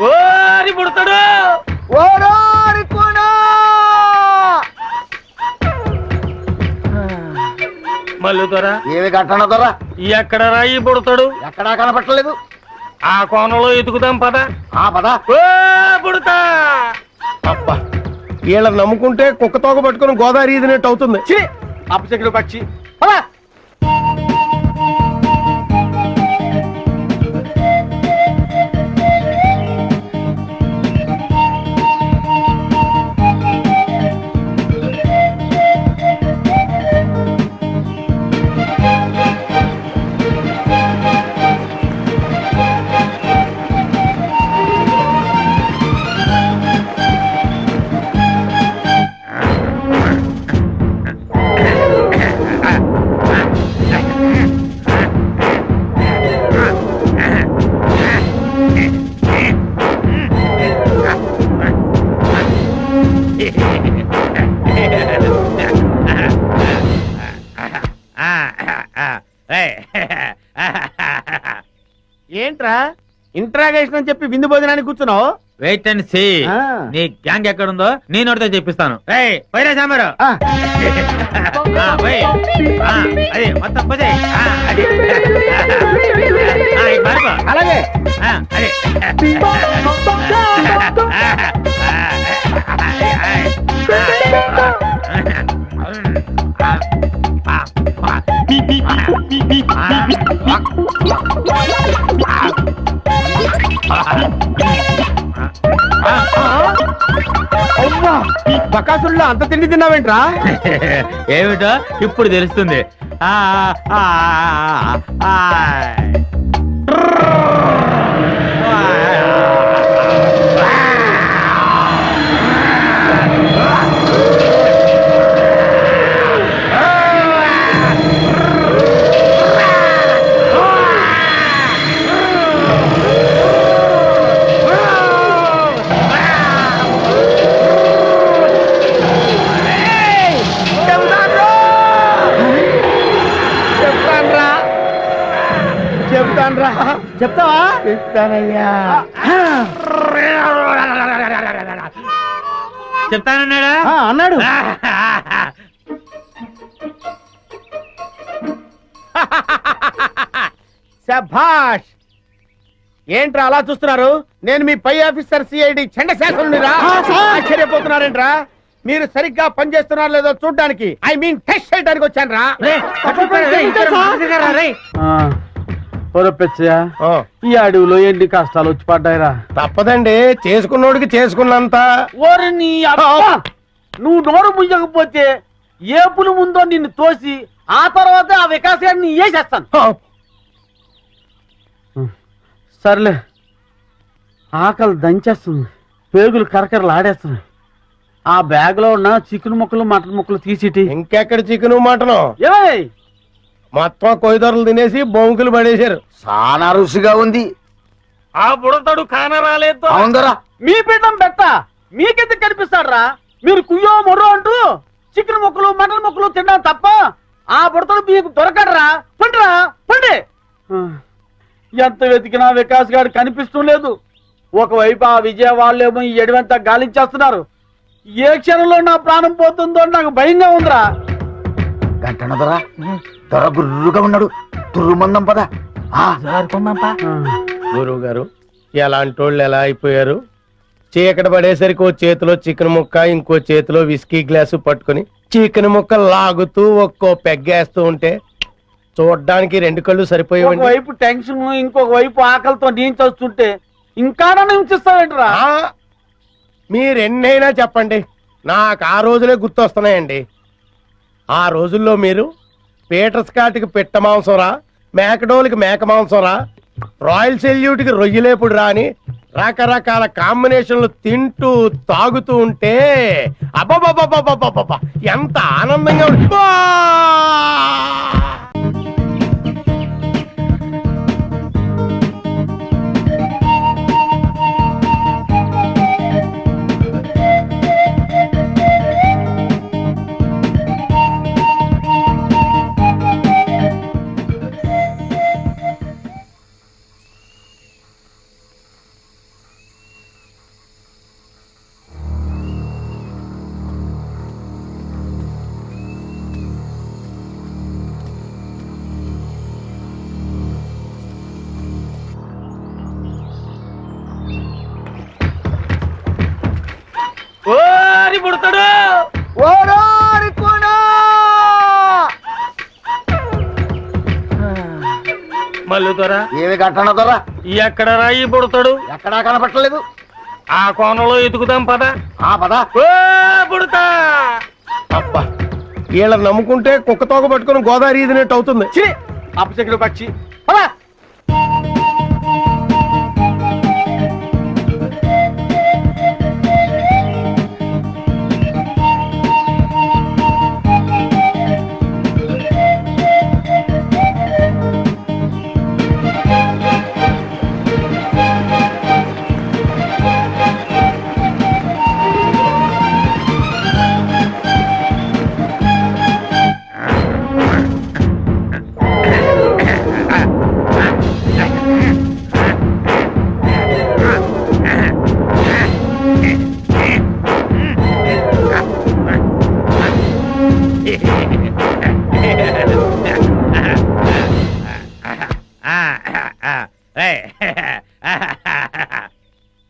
ఓరి పుడతాడు ఓరోరి కూడా మల్లు దొర ఏమి కట్టన దొర ఎక్కడ రాయి పుడతాడు ఎక్కడా కనపట్టలేదు ఆ కోణంలో ఎతుకుదాం పద పదా ఓ పుడతా అబ్బా వీళ్ళని నమ్ముకుంటే కుక్క తోక పట్టుకుని గోదావరి ఈదినట్టు అవుతుంది. అప్పచెక్కుడు పక్షి పదా ఏంట్రా ఇంట్రాగేషన్ అని చెప్పి విందు భోజనానికి కూర్చున్నావు? వెయిట్ అండ్ సీ నీ గ్యాంగ్ ఎక్కడుందో నేను అడితే చెప్పిస్తాను. పోయిరా సాంబారు అది మొత్తం పోసే అలాగే అదే బకాసుల్లో అంత తిండి తిన్నావేంట్రా? ఏమిటో ఇప్పుడు తెలుస్తుంది. చెప్తావా? చెప్తానయ్యా. చెప్తానన్నాడా? అన్నాడు. శభాష్. ఏంట్రా అలా చూస్తున్నారు? నేను మీ పై ఆఫీసర్ సిఐడి చండశాసనుడిరా. ఆశ్చర్యపోతున్నారేంట్రా? మీరు సరిగ్గా పనిచేస్తున్నారో లేదో చూడ్డానికి, ఐ మీన్ టెస్ట్ చేయడానికి వచ్చాను రా. ఈ అడవిలో ఎన్ని కష్టాలు వచ్చి పడ్డాయిరా. తప్పదండి, చేసుకున్నోడికి చేసుకున్నంత. నువ్వు నోరు ముయ్యకపోతే ఏ పులి ముందో నిన్ను తోసి ఆ తర్వాత ఆ వికాసాన్ని వేసేస్తాను. సర్లే, ఆకలి దంచేస్తుంది, పేగులు కరకరలు ఆడేస్తున్నాయి. ఆ బ్యాగ్ లో ఉన్న చికెన్ ముక్కలు మటన్ ముక్కలు తీసిటి. ఇంకెక్కడ చికెన్ మటను మొత్తం కొయ్యదొరలు తినేసి బొంకులు పడేశారు. చాలా రుచిగా ఉంది. ఆ బుడతడు కాన రాలేదు. అవుందరా, మీ పీఠం పెట్ట మీకెందుకు కనిపిస్తాడరా? మీరు కుయ్యో మొర్రో అంటూ చికెన్ ముక్కలు మటన్ ముక్కలు తినడం తప్ప ఆ బుడతడు మీకు దొరకడరా. పండిరా పండి. ఎంత వెతికినా వికాస్ గారు కనిపిస్తూ లేదు. ఒకవైపు ఆ విజయవాడలేమో ఈ ఎడవంతా గాలించేస్తున్నారు. ఏ క్షణంలో నా ప్రాణం పోతుందో నాకు భయంగా ఉందిరా. గంటనదరా దొర గుర్రుగా ఉన్నాడు. తుర్రుమందం పద. గురువు గారు, ఎలాంటి వాళ్ళు ఎలా అయిపోయారు? చీకటి పడేసరికి ఓ చేతిలో చికెన్ ముక్క, ఇంకో చేతిలో విస్కీ గ్లాసు పట్టుకుని చికెన్ ముక్క లాగుతూ ఒక్కో పెగ్గేస్తూ ఉంటే చూడ్డానికి రెండు కళ్ళు సరిపోయేవండి. వైపు టెన్షన్, ఇంకొక వైపు ఆకలితో నేను చూస్తుంటే ఇంకా నన్ను హింసిస్తావేంట్రా? మీరెన్నైనా చెప్పండి, నాకు ఆ రోజులే గుర్తొస్తున్నాయండి. ఆ రోజుల్లో మీరు పీటర్ స్కాట్కి పిట్ట మాంసం రా, మేకడోల్కి మేక మాంసం రా, రాయల్ సెల్యూట్కి రొయ్యలేపుడు రా అని రకరకాల కాంబినేషన్లు తింటూ తాగుతూ ఉంటే అబ్బబ్బబ్బబ్బబ్బబ్బబ్బ ఎంత ఆనందంగా ఓరి పుడతాడు. ఓరోరి కూనా! మల్లు దొరా ఏమి ఘటన దొర? ఎక్కడ రాయి పుడతాడు? ఎక్కడా కనపట్టలేదు. ఆ కోణంలో ఎతుకుదాం పద. ఆ పద. ఓ పుడతా. అబ్బా వీళ్ళని నమ్ముకుంటే కుక్క తోక పట్టుకుని గోదావరి ఈదినట్టు అవుతుంది. ఛీ! అపశకుడు పక్షి పద.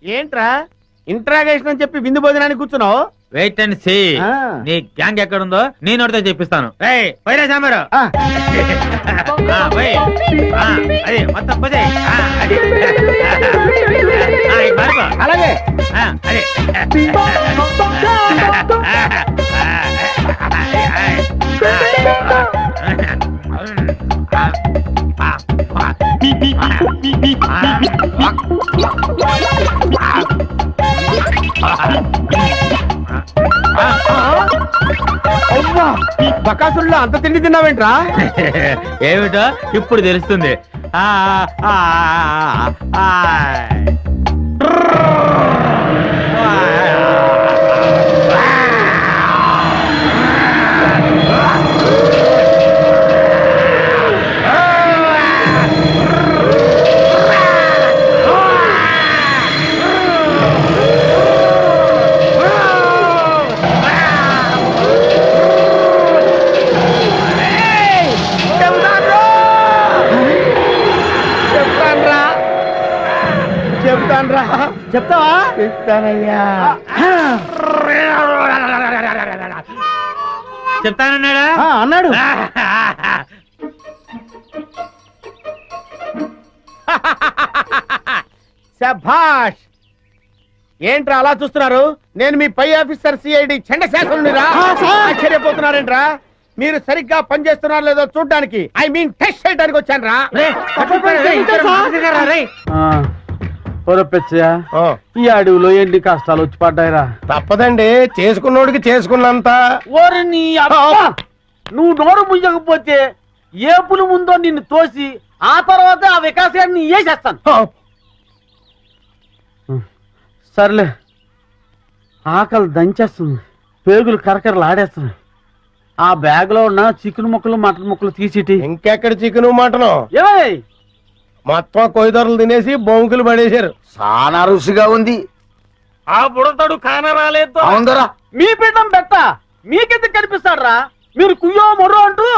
ఏంట్రా ఇంట్రాగేషన్ అని చెప్పి విందు భోజనానికి కూర్చున్నావు? Wait and see. ఆ. నీ గ్యాంగ్ ఎక్కడుందో నేను నోటితో చెప్పిస్తాను. పైరా సాంబారు. ఆ. అది మొత్తం పోతే. అది మారిపో. అలాగే. అదే అవ్వా బకాసుల్లో అంత తిండి తిన్నావేంట్రా? ఏమిటో ఇప్పుడు తెలుస్తుంది. ఆ ఆ ఆ చెప్తావా? చెప్తానయ్యా. చెప్తానన్నాడా? అన్నాడు. శభాష్. ఏంట్రా అలా చూస్తున్నారు? నేను మీ పై ఆఫీసర్ సిఐడి చండశాసనుడిరా. ఆశ్చర్యపోతున్నారేంట్రా? మీరు సరిగ్గా పనిచేస్తున్నారో లేదో చూడడానికి, ఐ మీన్ టెస్ట్ చేయడానికి వచ్చాను రా. ఆ, ఈ అడవిలో ఎన్ని కష్టాలు వచ్చి పడ్డాయిరా. తప్పదండి, చేసుకున్నోడికి చేసుకున్నంత. ఓరి నీ అబ్బా! నువ్వు నోరు ముయ్యకపోతే ఏపులు ముందో నిన్ను తోసి ఆ తర్వాత ఆ వికాసాన్ని వేసేస్తాను. ఆ, సర్లే, ఆకలి దంచేస్తుంది, పేగులు కరకరలు ఆడేస్తున్నాయి. ఆ బ్యాగ్ లో ఉన్న చికెన్ ముక్కలు మటన్ ముక్కలు తీసిటి. ఇంకెక్కడ చికెను మటను ఏయ్! మొత్తం కొయ్యదొరలు తినేసి బొంకులు పడేశారు. చాలా రుచిగా ఉంది. ఆ బుడతడు కాన రాలేదు. అవుందరా? మీ పిండం పెట్ట మీకెందుకు కనిపిస్తాడ్రా? మీరు కుయ్యో మొర్రో అంటూ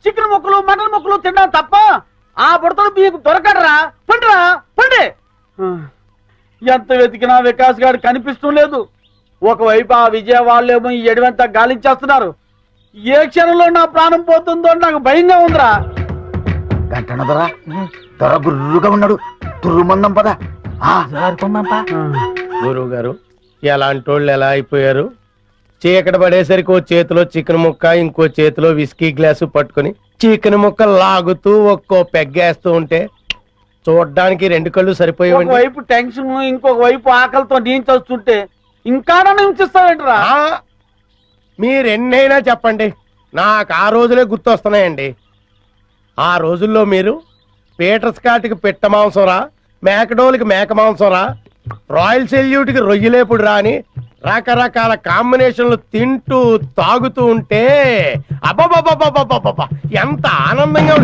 చికెన్ ముక్కలు మటన్ ముక్కలు తినడం తప్ప ఆ బుడతడు మీకు దొరకడరా. పండిరా పండి. ఎంత వెతికినా వికాస్ గారు కనిపిస్తూ లేదు. ఒకవైపు ఆ విజయ వాళ్ళేమో ఈ ఎడవంతా గాలించేస్తున్నారు. ఏ క్షణంలో నా ప్రాణం పోతుందో నాకు భయంగా ఉందిరా. గంటన దొర దొర గుర్రుగా ఉన్నాడు. తుర్రుమందం పద. గురువు గారు, ఎలాంటి వాళ్ళు ఎలా అయిపోయారు? చీకటి పడేసరికి ఓ చేతిలో చికెన్ ముక్క, ఇంకో చేతిలో విస్కీ గ్లాసు పట్టుకుని చికెన్ ముక్క లాగుతూ ఒక్కో పెగ్గేస్తూ ఉంటే చూడ్డానికి రెండు కళ్ళు సరిపోయేవండి. ఒకవైపు టెన్షన్, ఇంకొక వైపు ఆకలితో నేను చస్తుంటే ఇంకా నన్ను హింసిస్తావేంట్రా? మీరెన్నైనా చెప్పండి, నాకు ఆ రోజులే గుర్తొస్తున్నాయండి. ఆ రోజుల్లో మీరు పీటర్ స్కాట్కి పిట్ట మాంసం రా, మేకడోలికి మేక మాంసం రా, రాయల్ సెల్యూట్కి రొయ్యలేపుడు రా అని రకరకాల కాంబినేషన్లు తింటూ తాగుతూ ఉంటే అబ్బబ్బబ్బబ్బబ్బబ్బబ్బ ఎంత ఆనందంగా